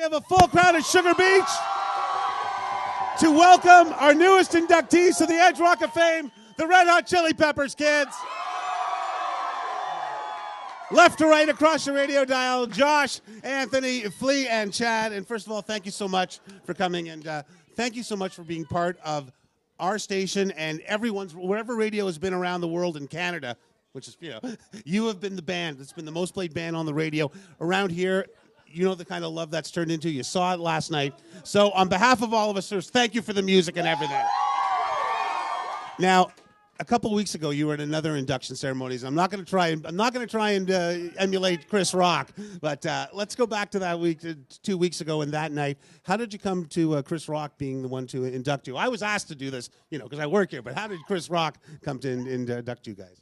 have a full crowd at Sugar Beach to welcome our newest inductees to the Edge Rock of Fame, the Red Hot Chili Peppers, kids. Left to right across your radio dial, Josh, Anthony, Flea, and Chad. And first of all, thank you so much for coming, and thank you so much for being part of our station and everyone's, wherever radio has been around the world in Canada, which is, you have been the band that's been the most played band on the radio around here. You know the kind of love that's turned into. You saw it last night. So on behalf of all of us, thank you for the music and everything. Now, a couple of weeks ago, you were at another induction ceremonies. I'm not going to try and emulate Chris Rock, but let's go back to that week, 2 weeks ago, and that night. How did you come to Chris Rock being the one to induct you? I was asked to do this, because I work here. But how did Chris Rock come to induct you guys?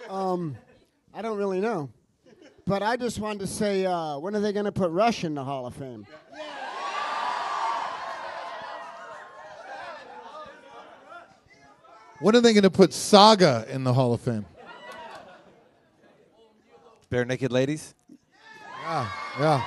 I don't really know, but I just wanted to say, when are they going to put Rush in the Hall of Fame? When are they going to put Saga in the Hall of Fame? Bare Naked Ladies? Yeah. Are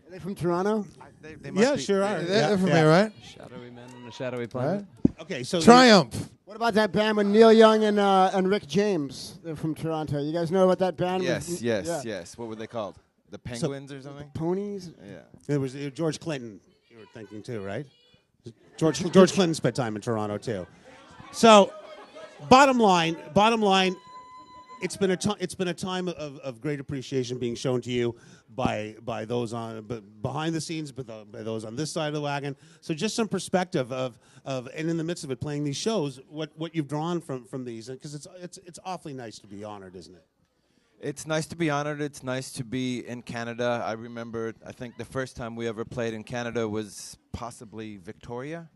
they from Toronto? They must be. Sure are. They're from here, right? Shadowy Men on a Shadowy Planet. Right? Okay, so Triumph. What about that band with Neil Young and Rick James? They're from Toronto. You guys know about that band? Yes. What were they called? The Penguins or something? Ponies? Yeah. It was George Clinton. You were thinking too, right? George Clinton spent time in Toronto too. So, bottom line, it's been a time of great appreciation being shown to you by those behind the scenes, by those on this side of the wagon. So, just some perspective of and in the midst of it, playing these shows, what you've drawn from these, because it's awfully nice to be honored, isn't it? It's nice to be honored. It's nice to be in Canada. I remember, I think the first time we ever played in Canada was possibly Victoria.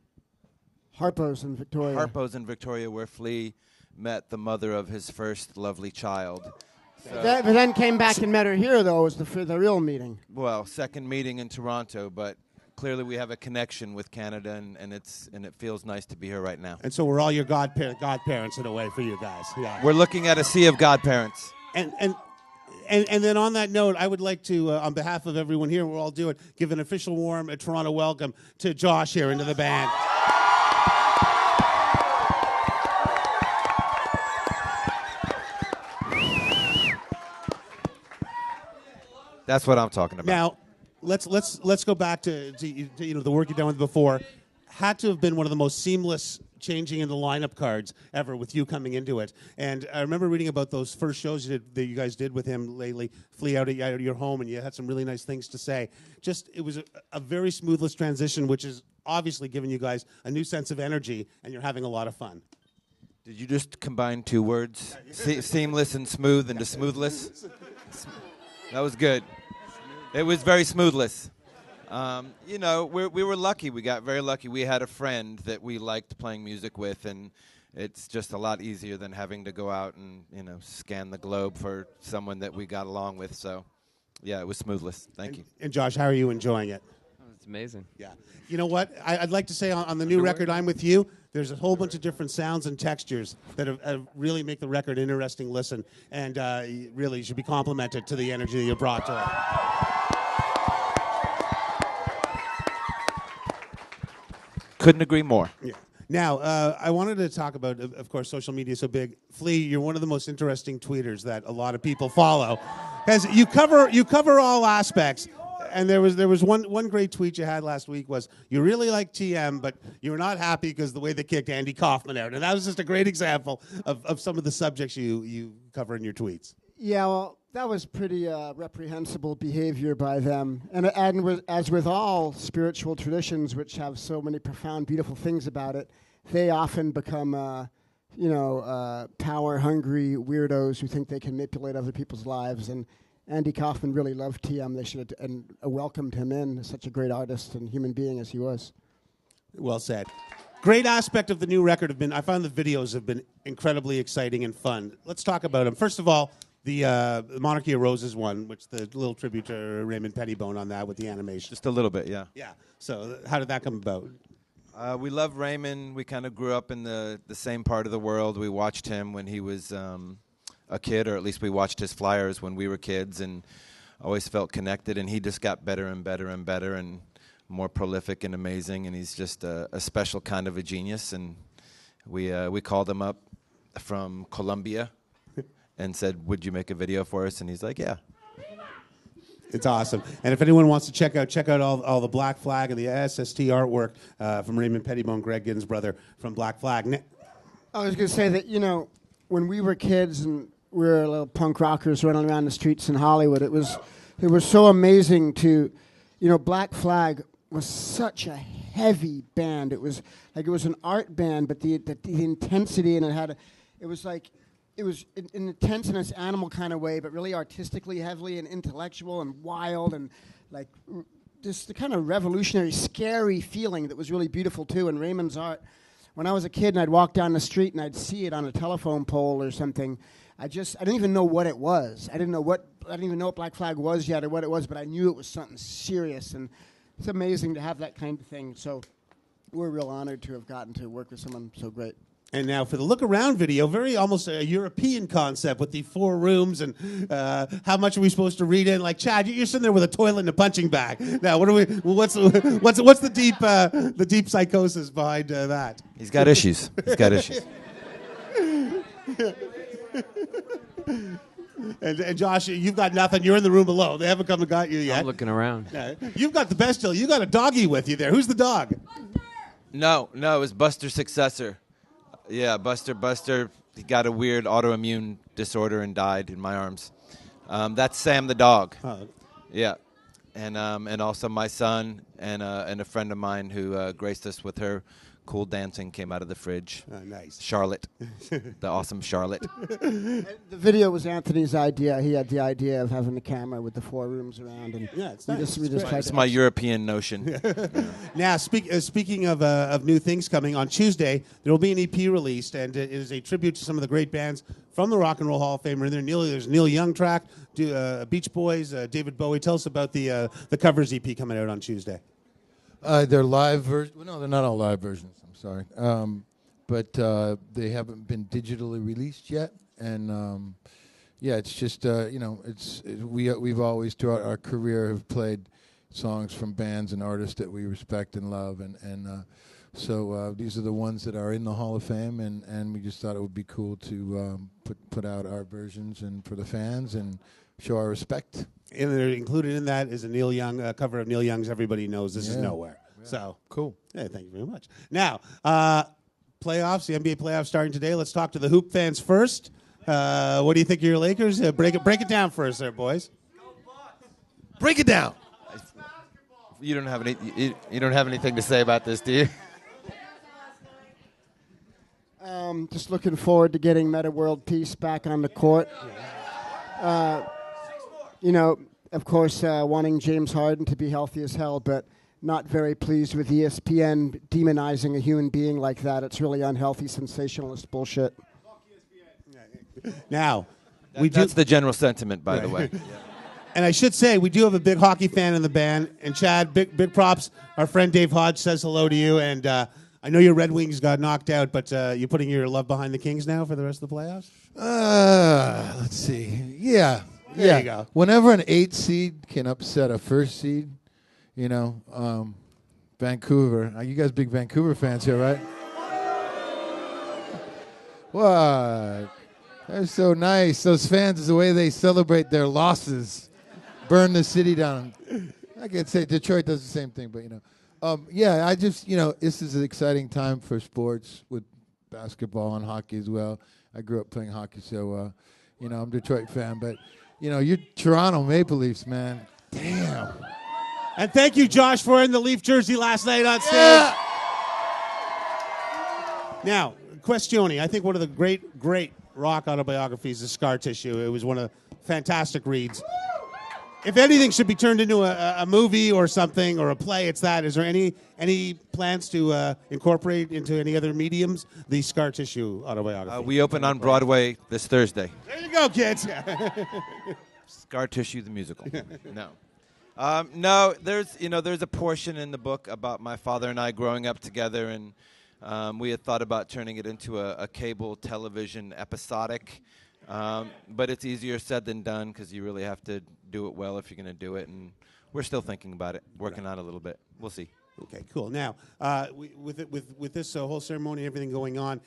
Harpo's in Victoria. Harpo's in Victoria, where Flea met the mother of his first lovely child. So, but then came back and met her here, though, was the real meeting. well, second meeting in Toronto, but clearly we have a connection with Canada, and it feels nice to be here right now. And so we're all your godparents in a way for you guys. Yeah. We're looking at a sea of godparents. And then on that note, I would like to, on behalf of everyone here, we'll all do it, give an official warm Toronto welcome to Josh here into the band. That's what I'm talking about. Now, let's go back to the work you've done with before. Had to have been one of the most seamless changing in the lineup cards ever with you coming into it. And I remember reading about those first shows that you guys did with him lately, Flea out of your home, and you had some really nice things to say. It was a very smoothless transition, which is obviously giving you guys a new sense of energy, and you're having a lot of fun. Did you just combine two words, seamless and smooth, into smoothless? That was good. It was very smoothless. We were lucky. We got very lucky. We had a friend that we liked playing music with, and it's just a lot easier than having to go out and, scan the globe for someone that we got along with. So, yeah, it was smoothless. Thank you. And Josh, how are you enjoying it? It's amazing. Yeah. You know what? I'd like to say on the new record, I'm With You, there's a whole bunch of different sounds and textures that have really make the record interesting listen, and really you should be complimented to the energy that you brought to it. Couldn't agree more. Yeah. Now, I wanted to talk about, of course, social media is so big. Flea, you're one of the most interesting tweeters that a lot of people follow, because you cover all aspects. And there was one great tweet you had last week was you really like TM, but you're not happy because the way they kicked Andy Kaufman out. And that was just a great example of some of the subjects you cover in your tweets. Yeah, well, that was pretty reprehensible behavior by them. And as with all spiritual traditions, which have so many profound, beautiful things about it, they often become, power-hungry weirdos who think they can manipulate other people's lives. And Andy Kaufman really loved TM. They should have welcomed him in, such a great artist and human being as he was. Well said. Great aspect of the new record I found the videos have been incredibly exciting and fun. Let's talk about them. First of all, the Monarchy of Roses one, which the little tribute to Raymond Pettibone on that with the animation. Just a little bit, yeah. Yeah. So how did that come about? We love Raymond. We kind of grew up in the same part of the world. We watched him when he was a kid, or at least we watched his flyers when we were kids. And always felt connected, and he just got better and better and better and more prolific and amazing, and he's just a special kind of a genius. And we called him up from Colombia and said, would you make a video for us? And he's like, yeah. It's awesome. And if anyone wants to check out all the Black Flag and the SST artwork from Raymond Pettibone, Greg Ginn's brother from Black Flag. I was going to say that, when we were kids and we were little punk rockers running around the streets in Hollywood, it was so amazing to, Black Flag was such a heavy band. It was like it was an art band, but the intensity, and it was intense in this animal kind of way, but really artistically heavily and intellectual and wild and like just the kind of revolutionary, scary feeling that was really beautiful too. And Raymond's art, when I was a kid and I'd walk down the street and I'd see it on a telephone pole or something, I didn't even know what it was. I didn't even know what Black Flag was yet or what it was, but I knew it was something serious, and it's amazing to have that kind of thing. So we're real honored to have gotten to work with someone so great. And now for the look around video, very almost a European concept with the 4 rooms and how much are we supposed to read in? Like, Chad, you're sitting there with a toilet and a punching bag. Now, what's the deep psychosis behind that? He's got issues. He's got issues. And Josh, you've got nothing. You're in the room alone. They haven't come and got you yet. I'm looking around. Yeah. You've got the best deal. You got a doggy with you there. Who's the dog? No, it was Buster's successor. Yeah, Buster, he got a weird autoimmune disorder and died in my arms. That's Sam the dog. Oh. Yeah, and also my son and a friend of mine who graced us with her cool dancing came out of the fridge. Oh, nice. Charlotte, the awesome Charlotte. The video was Anthony's idea. He had the idea of having the camera with the 4 rooms around, and yeah, it's nice. we just tried It's to my European notion. Now, speaking of new things coming, on Tuesday, there will be an EP released, and it is a tribute to some of the great bands from the Rock and Roll Hall of Fame. And there's Neil Young track, Beach Boys, David Bowie. Tell us about the covers EP coming out on Tuesday. They're live versions. Well, no, they're not all live versions. I'm sorry. But they haven't been digitally released yet. And, it's just, we've always, throughout our career, have played songs from bands and artists that we respect and love. So these are the ones that are in the Hall of Fame. And we just thought it would be cool to put out our versions and for the fans and show our respect. And included in that is a Neil Young cover of Neil Young's "Everybody Knows This Is Nowhere." Yeah. So cool. Yeah, thank you very much. Now, playoffs, the NBA playoffs starting today. Let's talk to the hoop fans first. What do you think of your Lakers? Break it down for us, there, boys. Break it down. You don't have anything to say about this, do you? Just looking forward to getting Meta World Peace back on the court. Of course, wanting James Harden to be healthy as hell, but not very pleased with ESPN demonizing a human being like that. It's really unhealthy, sensationalist bullshit. Now, that's the general sentiment, by the way. Yeah. And I should say, we do have a big hockey fan in the band. And Chad, big props. Our friend Dave Hodge says hello to you. And I know your Red Wings got knocked out, but you're putting your love behind the Kings now for the rest of the playoffs? Let's see. Yeah. There you go. Whenever an 8 seed can upset a 1st seed, Vancouver. You guys big Vancouver fans here, right? What? They're so nice. Those fans, the way they celebrate their losses, burn the city down. I could say Detroit does the same thing, but I just this is an exciting time for sports with basketball and hockey as well. I grew up playing hockey, so I'm a Detroit fan, but. You're Toronto Maple Leafs, man. Damn. And thank you, Josh, for wearing the Leaf jersey last night on stage. Yeah. Now, Questione, I think one of the great rock autobiographies is Scar Tissue. It was one of the fantastic reads. If anything should be turned into a movie or something or a play, it's that. Is there any plans to incorporate into any other mediums the Scar Tissue autobiography? We open on Broadway this Thursday. There you go, kids. Scar Tissue the musical. No. No, there's a portion in the book about my father and I growing up together, and we had thought about turning it into a cable television episodic. But it's easier said than done because you really have to do it well if you're going to do it. And we're still thinking about it, working on it a little bit. We'll see. Okay, cool. Now, with this whole ceremony and everything going on,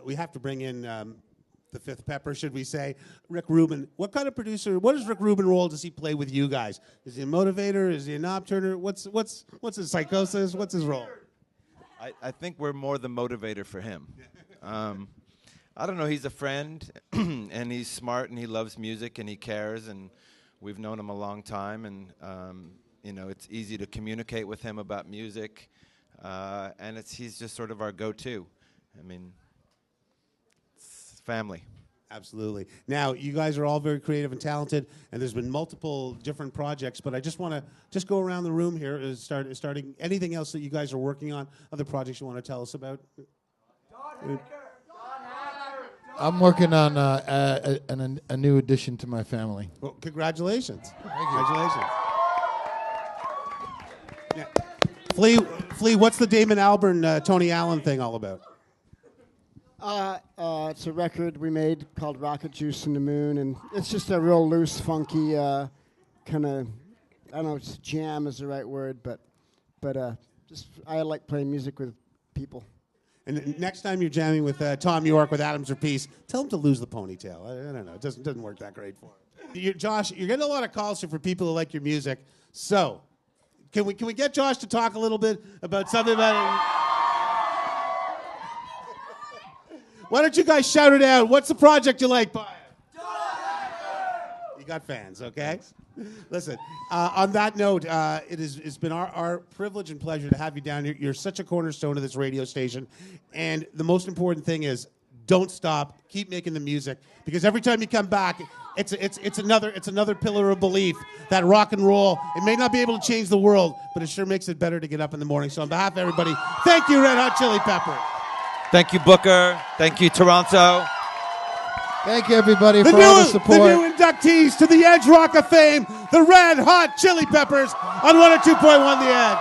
we have to bring in the fifth pepper, should we say, Rick Rubin. What kind of producer? What is Rick Rubin role does he play with you guys? Is he a motivator? Is he a knob turner? What's his psychosis? What's his role? I think we're more the motivator for him. I don't know. He's a friend, and he's smart, and he loves music, and he cares, and we've known him a long time, and it's easy to communicate with him about music, and he's just sort of our go-to. I mean, it's family. Absolutely. Now, you guys are all very creative and talented, and there's been multiple different projects, but I just want to go around the room here, starting anything else that you guys are working on, other projects you want to tell us about? I'm working on a new addition to my family. Well, congratulations. Congratulations. Yeah. Flea, what's the Damon Albarn, Tony Allen thing all about? It's a record we made called Rocket Juice in the Moon, and it's just a real loose, funky kind of, I don't know if jam is the right word, but just I like playing music with people. And next time you're jamming with Tom York with Adams or Peace, tell him to lose the ponytail. I don't know. It doesn't work that great for him. Josh, you're getting a lot of calls for people who like your music. So, can we get Josh to talk a little bit about something about it? Why don't you guys shout it out? What's the project you like by it? You got fans, okay? Listen, on that note, it's been our privilege and pleasure to have you down here. You're such a cornerstone of this radio station. And the most important thing is don't stop. Keep making the music. Because every time you come back, it's another pillar of belief that rock and roll, it may not be able to change the world, but it sure makes it better to get up in the morning. So on behalf of everybody, thank you, Red Hot Chili Peppers. Thank you, Booker. Thank you, Toronto. Thank you, everybody, for all the support. The new inductees to the Edge Rock of Fame, the Red Hot Chili Peppers on 102.1 The Edge.